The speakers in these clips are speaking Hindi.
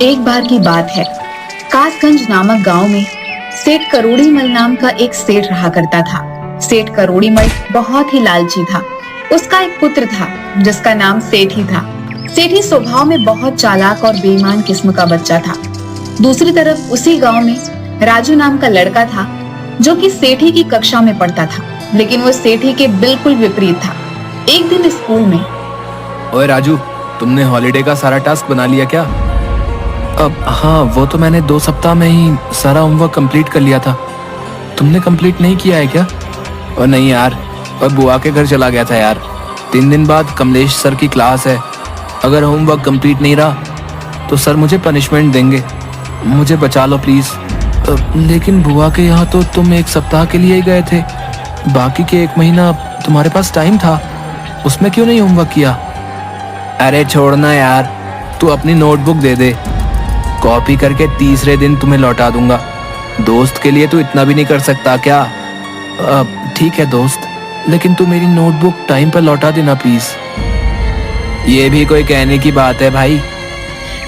एक बार की बात है, कासगंज नामक गांव में सेठ करोड़ीमल नाम का एक सेठ रहा करता था। सेठ करोड़ीमल बहुत ही लालची था। उसका एक पुत्र था जिसका नाम सेठी था। सेठी स्वभाव में बहुत चालाक और बेईमान किस्म का बच्चा था। दूसरी तरफ उसी गांव में राजू नाम का लड़का था जो कि सेठी की कक्षा में पढ़ता था, लेकिन वो सेठी के बिल्कुल विपरीत था। एक दिन स्कूल में, ओए राजू, तुमने हॉलिडे का सारा टास्क बना लिया क्या? अब हाँ, वो तो मैंने 2 सप्ताह में ही सारा होमवर्क कंप्लीट कर लिया था। तुमने कंप्लीट नहीं किया है क्या? और नहीं यार, और बुआ के घर चला गया था यार। 3 दिन बाद कमलेश सर की क्लास है। अगर होमवर्क कंप्लीट नहीं रहा तो सर मुझे पनिशमेंट देंगे। मुझे बचा लो प्लीज। लेकिन बुआ के यहाँ तो तुम 1 सप्ताह के लिए ही गए थे, बाकी के 1 महीना तुम्हारे पास टाइम था, उसमें क्यों नहीं होमवर्क किया? अरे छोड़ना यार, तू अपनी नोटबुक दे दे, कॉपी करके तीसरे दिन तुम्हें लौटा दूंगा। दोस्त के लिए तू इतना भी नहीं कर सकता क्या? ठीक है दोस्त, लेकिन तू मेरी नोटबुक टाइम पर लौटा देना प्लीज। ये भी कोई कहने की बात है भाई।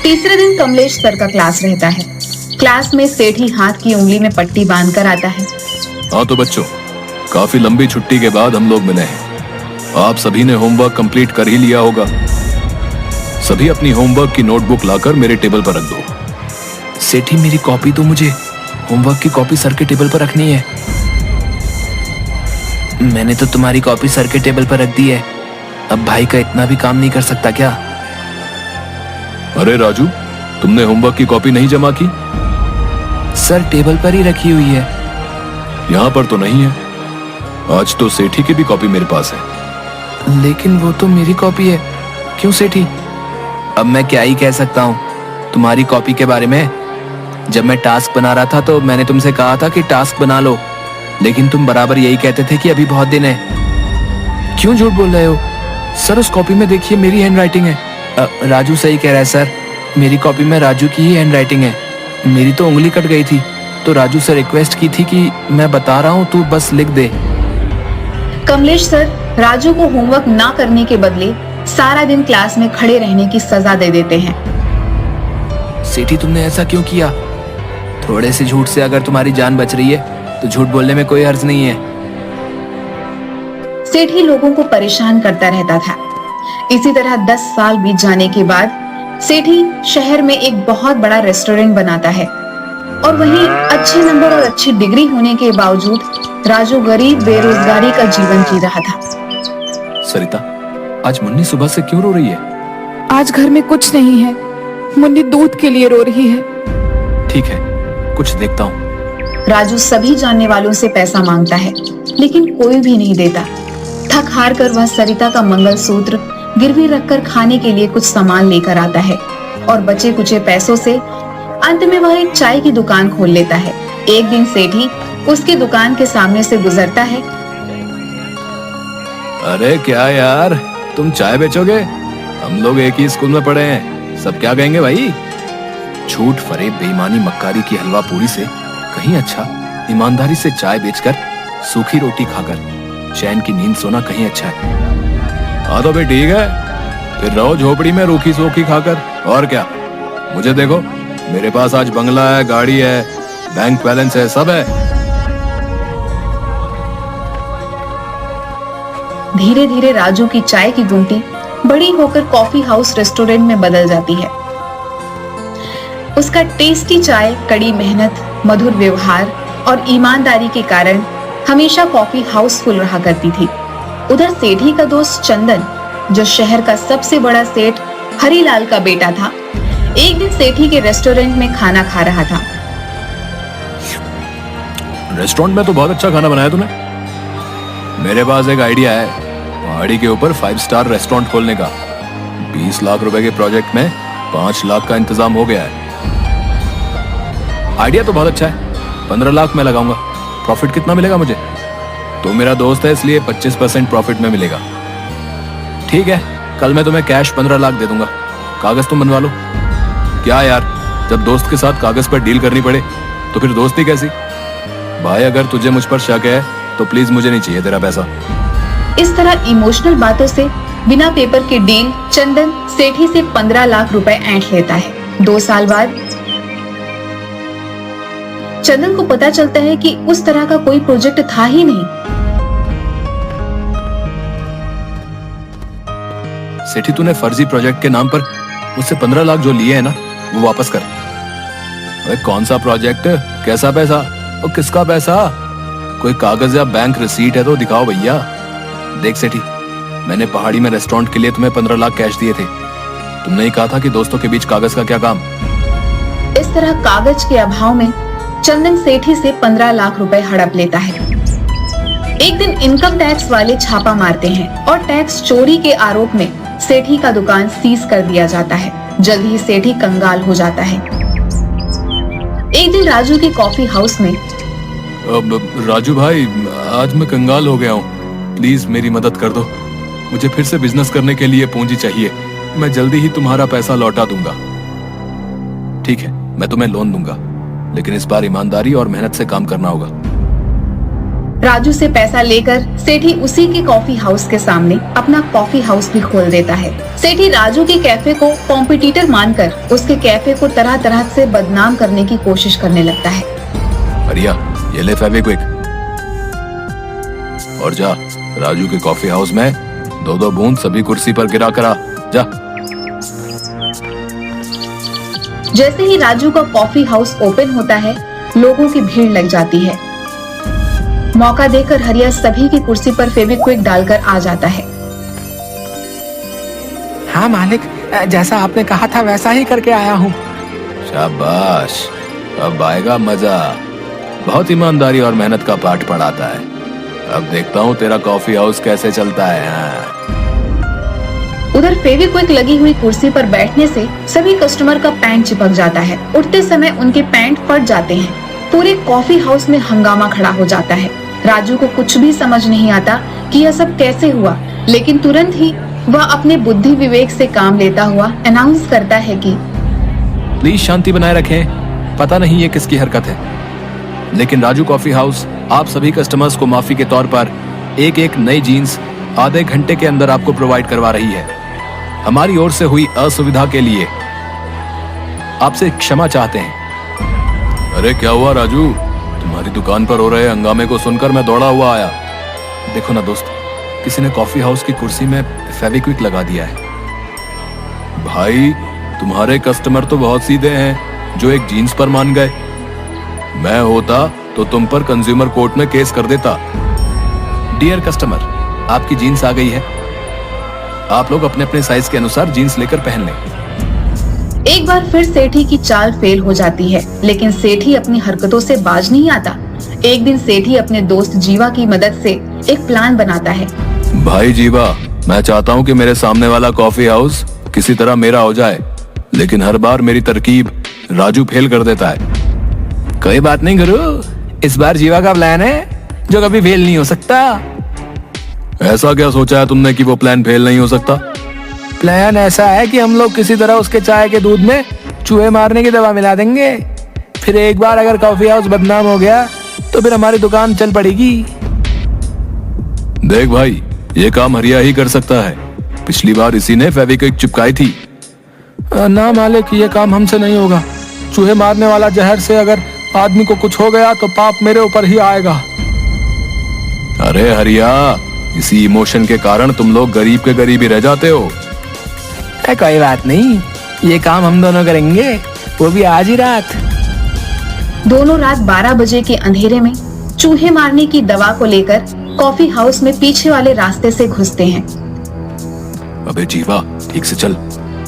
तीसरे दिन कमलेश सर का क्लास रहता है। क्लास में सेठी हाथ की उंगली में पट्टी बांधकर आता है। हाँ तो बच्चों, काफी लंबी छुट्टी के बाद हम लोग मिले हैं। आप सभी ने होमवर्क कंप्लीट कर ही लिया होगा। सभी अपनी होमवर्क की नोटबुक लाकर मेरे टेबल पर रख दो। सेठी मेरी कॉपी तो मुझे, होमवर्क की कॉपी सर के टेबल पर रखनी है। मैंने तो तुम्हारी कॉपी सर के टेबल पर रख दी है, अब भाई का इतना भी काम नहीं कर सकता क्या? अरे राजू, तुमने होमवर्क की कॉपी नहीं जमा की? सर टेबल पर ही रखी हुई है। यहाँ पर तो नहीं है। आज तो सेठी की भी कॉपी मेरे पास है। लेकिन वो तो मेरी कॉपी है। क्यों सेठी? अब मैं क्या ही कह सकता हूँ तुम्हारी कॉपी के बारे में। जब मैं टास्क बना रहा था तो मैंने तुमसे कहा था कि टास्क बना लो, लेकिन तुम बराबर यही कहते थे कि अभी बहुत दिन है। क्यों झूठ बोल रहे हो? सर उस कॉपी में देखिए, मेरी हैंडराइटिंग है। राजू सही कह रहा है सर, मेरी कॉपी में राजू की ही हैंडराइटिंग है। मेरी तो उंगली कट गई थी, तो राजू से रिक्वेस्ट की थी कि मैं बता रहा हूँ, तू बस लिख दे। कमलेश सर राजू को होमवर्क ना करने के बदले सारा दिन क्लास में खड़े रहने की सजा दे देते हैं। सेठी तुमने ऐसा क्यों किया? थोड़े से झूठ से अगर तुम्हारी जान बच रही है तो झूठ बोलने में कोई हर्ज नहीं है। सेठी लोगों को परेशान करता रहता था। इसी तरह 10 साल बीत जाने के बाद सेठी शहर में एक बहुत बड़ा रेस्टोरेंट बनाता है, और वहीं अच्छे नंबर और अच्छी डिग्री होने के बावजूद राजू गरीब बेरोजगारी का जीवन जी रहा था। सरिता, आज मुन्नी सुबह से क्यों रो रही है? आज घर में कुछ नहीं है, मुन्नी दूध के लिए रो रही है। ठीक है, कुछ देखता हूँ। राजू सभी जानने वालों से पैसा मांगता है, लेकिन कोई भी नहीं देता। थक हार कर वह सरिता का मंगलसूत्र गिरवी रखकर खाने के लिए कुछ सामान लेकर आता है, और बचे कुचे पैसों से अंत में वह एक चाय की दुकान खोल लेता है। एक दिन सेठी उसकी दुकान के सामने से गुजरता है। अरे क्या यार, तुम चाय बेचोगे? हम लोग एक ही स्कूल में पढ़े हैं, सब क्या कहेंगे भाई? झूठ, फरेब, बेईमानी, मक्कारी की हलवा पूरी से कहीं अच्छा ईमानदारी से चाय बेचकर, सूखी रोटी खाकर चैन की नींद सोना कहीं अच्छा है। हाँ तो भाई ठीक है, फिर रहो झोपड़ी में रूखी सूखी खाकर, और क्या। मुझे देखो, मेरे पास आज बंगला है, गाड़ी है, बैंक बैलेंस है, सब है। धीरे धीरे राजू की चाय की गुमटी बड़ी होकर कॉफी हाउस रेस्टोरेंट में बदल जाती है। उसका टेस्टी चाय, कड़ी मेहनत, मधुर व्यवहार और ईमानदारी के कारण हमेशा कॉफी हाउस फुल रहा करती थी। उधर सेठी का दोस्त चंदन, जो शहर का सबसे बड़ा सेठ हरीलाल का बेटा था, एक दिन सेठी के रेस्टोरेंट में खाना खा रहा था। रेस्टोरेंट में तो बहुत अच्छा खाना बनाया तूने। मेरे पास एक आइडिया है, पहाड़ी के ऊपर 5 स्टार रेस्टोरेंट खोलने का। 20 लाख रुपए के प्रोजेक्ट में 5 लाख का इंतजाम हो गया है। आइडिया तो बहुत अच्छा है, 15 लाख मैं लगाऊंगा। प्रॉफिट कितना मिलेगा मुझे? तो मेरा दोस्त है इसलिए 25% प्रॉफिट में मिलेगा। ठीक है, कल मैं तुम्हें कैश 15 लाख दे दूंगा, कागज तुम बनवा लो। क्या यार, जब दोस्त के साथ कागज पर डील करनी पड़े तो फिर दोस्ती कैसी? भाई अगर तुझे मुझ पर शक है तो प्लीज मुझे नहीं चाहिए तेरा पैसा। इस तरह इमोशनल बातों से बिना पेपर के डील चंदन सेठी से 15 लाख रुपए ऐंठ लेता है। 2 साल बाद चंदन को पता चलता है कि उस तरह का कोई प्रोजेक्ट था ही नहीं। सेठी, तूने फर्जी प्रोजेक्ट के नाम पर मुझसे 15 लाख जो लिए हैं ना, वो वापस कर। अरे कौन सा प्रोजेक्ट, कैसा पैसा और किसका पैसा? कोई कागज या बैंक रिसीट है तो दिखाओ भैया। देख सेठी, मैंने पहाड़ी में रेस्टोरेंट के लिए तुम्हें 15 लाख कैश दिए थे। तुमने ही कहा था कि दोस्तों के बीच कागज का क्या काम। इस तरह कागज के अभाव में चंदन सेठी से 15 लाख रुपए हड़प लेता है। एक दिन इनकम टैक्स वाले छापा मारते हैं और टैक्स चोरी के आरोप में सेठी का दुकान सीज कर दिया जाता है। जल्द ही सेठी कंगाल हो जाता है। एक दिन राजू के कॉफी हाउस में, राजू भाई, आज मैं कंगाल हो गया हूँ, प्लीज मेरी मदद कर दो। मुझे फिर से बिजनेस करने के लिए पूंजी चाहिए। मैं जल्दी ही तुम्हारा पैसा लौटा दूंगा। ठीक है, मैं तुम्हें लोन दूंगा, लेकिन इस बार ईमानदारी और मेहनत से काम करना होगा। राजू से पैसा लेकर सेठी उसी के कॉफी हाउस के सामने अपना कॉफी हाउस भी खोल देता है। सेठी राजू के कैफे को कॉम्पिटिटर मानकर उसके कैफे को तरह तरह से बदनाम करने की कोशिश करने लगता है। अरिया, ये ले फेविक्विक और जा राजू के कॉफी हाउस में 2-2 बूंद सभी कुर्सी पर गिरा करा। जा। जैसे ही राजू का कॉफी हाउस ओपन होता है, लोगों की भीड़ लग जाती है। मौका देकर हरिया सभी की कुर्सी पर फेविक्विक डालकर आ जाता है। हाँ मालिक, जैसा आपने कहा था वैसा ही करके आया हूँ। शाबाश, अब आएगा मजा। बहुत ईमानदारी और मेहनत का पाठ पढ़ाता है। अब देखता हूँ तेरा कॉफी हाउस कैसे चलता है। हाँ। उधर फेविक्विक लगी हुई कुर्सी पर बैठने से सभी कस्टमर का पैंट चिपक जाता है। उठते समय उनके पैंट फट जाते हैं। पूरे कॉफी हाउस में हंगामा खड़ा हो जाता है। राजू को कुछ भी समझ नहीं आता कि यह सब कैसे हुआ, लेकिन तुरंत ही वह अपने बुद्धि विवेक से काम लेता हुआ अनाउंस करता है कि प्लीज शांति बनाए रखें। पता नहीं ये किसकी हरकत है, लेकिन राजू कॉफी हाउस आप सभी कस्टमर्स को माफी के तौर पर एक नई जीन्स आधे घंटे के अंदर आपको प्रोवाइड करवा रही है। हमारी ओर से हुई असुविधा के लिए आपसे क्षमा चाहते हैं। अरे क्या हुआ राजू, तुम्हारी दुकान पर हो रहे हंगामे को सुनकर मैं दौड़ा हुआ आया। देखो ना दोस्त, किसी ने कॉफी हाउस की कुर्सी में फेविक्विक लगा दिया है। भाई, तुम्हारे कस्टमर तो बहुत सीधे हैं जो एक जीन्स पर मान गए। मैं होता तो तुम पर कंज्यूमर कोर्ट में केस कर देता। डियर कस्टमर, आपकी जीन्स आ गई है। आप लोग अपने अपने साइज के अनुसार जीन्स लेकर पहन लें। एक बार फिर सेठी की चाल फेल हो जाती है, लेकिन सेठी अपनी हरकतों से बाज नहीं आता। एक दिन सेठी अपने दोस्त जीवा की मदद से एक प्लान बनाता है। भाई जीवा, मैं चाहता हूँ कि मेरे सामने वाला कॉफी हाउस किसी तरह मेरा हो जाए, लेकिन हर बार मेरी तरकीब राजू फेल कर देता है। कोई बात नहीं गुरु, इस बार जीवा का प्लान है जो कभी फेल नहीं हो सकता। ऐसा क्या सोचा है तुमने कि वो प्लान फेल नहीं हो सकता? प्लान ऐसा है कि हम लोग किसी तरह उसके चाय के दूध में चूहे मारने की दवा मिला देंगे। फिर एक बार अगर कॉफी हाउस बदनाम हो गया तो फिर हमारी दुकान चल पड़ेगी। देख भाई, ये काम हरिया ही कर सकता है। पिछली बार इसी ने फेविक्विक चिपकाई थी। ना मालिक, ये काम हमसे नहीं होगा। चूहे मारने वाला जहर से अगर आदमी को कुछ हो गया तो पाप मेरे ऊपर ही आएगा। अरे हरिया, इसी इमोशन के कारण तुम लोग गरीब के गरीब ही रह जाते हो। कोई बात नहीं, ये काम हम दोनों करेंगे, वो भी आज ही रात। दोनों रात 12 बजे के अंधेरे में चूहे मारने की दवा को लेकर कॉफी हाउस में पीछे वाले रास्ते से घुसते हैं। अबे जीवा, ठीक से चल,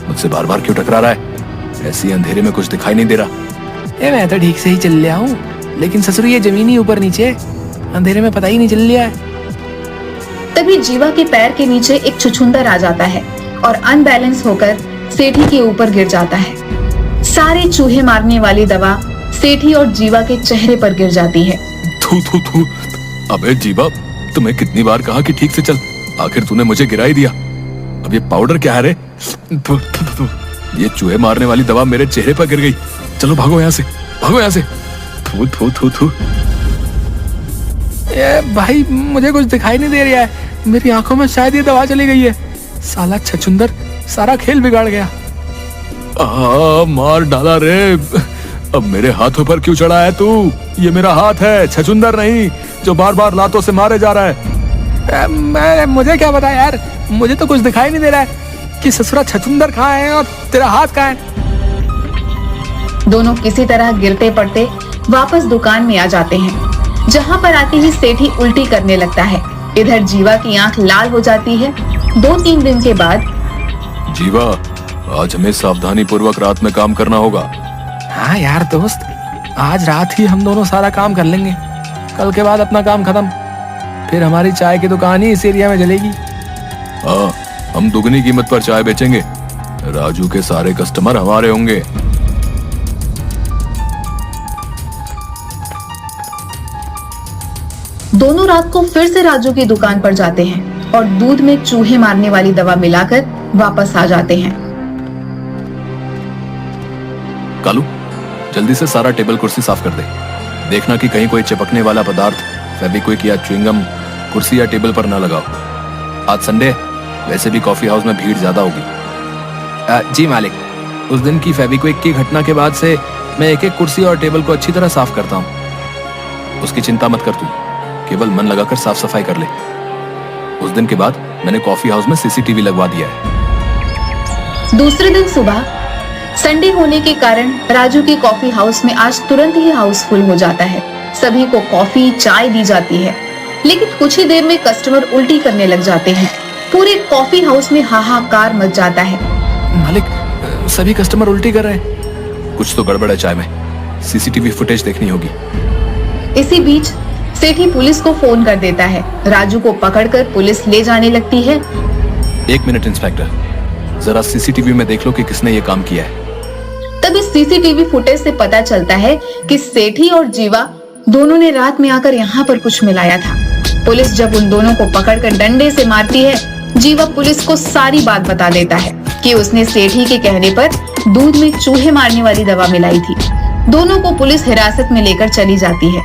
मुझसे बार बार क्यों टकरा रहा है? ऐसी अंधेरे में कुछ दिखाई नहीं दे रहा। मैं तो ठीक से ही चल लिया हूँ, लेकिन ससुर ये जमीन ही ऊपर नीचे, अंधेरे में पता ही नहीं चल लिया है। तभी जीवा के पैर के नीचे एक छुछुंदर आ जाता है और अनबैलेंस होकर सेठी के ऊपर गिर जाता है। सारे चूहे मारने वाली दवा सेठी और जीवा के चेहरे पर गिर जाती है। थू थू थू। अबे जीवा, तुम्हें कितनी बार कहा कि ठीक से चल, आखिर तूने मुझे गिरा ही दिया। अब ये पाउडर क्या है रे? थू, थू, थू, थू। ये चूहे मारने वाली दवा मेरे चेहरे पर गिर गई। चलो भागो यहाँ से, भागो यहाँ से। थू थू थू थू। भाई, मुझे कुछ दिखाई नहीं दे रहा है, मेरी आंखों में शायद ये दवा चली गई है। साला छछुंदर सारा खेल बिगाड़ गया। मार डाला रे। अब मेरे हाथों पर क्यों चढ़ा है तू? ये मेरा हाथ है, छछुंदर नहीं, जो बार बार लातों से मारे जा रहा है। मुझे क्या पता यार, मुझे तो कुछ दिखाई नहीं दे रहा है कि ससुरा छछुंदर कहाँ है और तेरा हाथ कहाँ है। दोनों किसी तरह गिरते पड़ते वापस दुकान में आ जाते हैं, जहाँ पर आते ही सेठी उल्टी करने लगता है। इधर जीवा की आंख लाल हो जाती है। 2-3 दिन के बाद जीवा, आज हमें सावधानी पूर्वक रात में काम करना होगा। हाँ यार दोस्त, आज रात ही हम दोनों सारा काम कर लेंगे। कल के बाद अपना काम खत्म, फिर हमारी चाय की दुकान ही इस एरिया में चलेगी। हाँ, हम दुगनी कीमत पर चाय बेचेंगे। राजू के सारे कस्टमर हमारे होंगे। दोनों रात को फिर से राजू की दुकान पर जाते हैं और दूध में चूहे मारने वाली दवा मिलाकर वापस आ जाते हैं। कालू, जल्दी से सारा टेबल कुर्सी साफ कर दे। देखना कि कहीं कोई चिपकने वाला पदार्थ, फेविक्विक या च्युइंगम कुर्सी या टेबल पर ना लगाओ। आज संडे, वैसे भी कॉफी हाउस में भीड़ ज्यादा होगी। जी मालिक, उस दिन की फेविक्विक की घटना के बाद से मैं एक एक कुर्सी और टेबल को अच्छी तरह साफ करता हूँ। उसकी चिंता मत कर तू, केवल मन लगाकर साफ सफाई कर ले। उस दिन के बाद मैंने कॉफी हाउस में सीसीटीवी लगवा दिया है। दूसरे दिन सुबह, संडे होने के कारण राजू के कॉफी हाउस में आज तुरंत ही हाउसफुल हो जाता है। सभी को कॉफी चाय दी जाती है, लेकिन कुछ ही देर में कस्टमर उल्टी करने लग जाते हैं। पूरे कॉफी हाउस में हाहाकार मच जाता है। मालिक, सभी कस्टमर उल्टी कर रहे हैं। कुछ तो गड़बड़ है चाय में, सीसीटीवी फुटेज देखनी होगी। इसी बीच सेठी पुलिस को फोन कर देता है। राजू को पकड़कर पुलिस ले जाने लगती है। 1 मिनट इंस्पेक्टर, जरा सीसीटीवी में देख लो कि किसने ये काम किया है। तब इस सीसीटीवी फुटेज से पता चलता है कि सेठी और जीवा दोनों ने रात में आकर यहाँ पर कुछ मिलाया था। पुलिस जब उन दोनों को पकड़कर डंडे से मारती है, जीवा पुलिस को सारी बात बता देता है कि उसने सेठी के कहने पर दूध में चूहे मारने वाली दवा मिलाई थी। दोनों को पुलिस हिरासत में लेकर चली जाती है।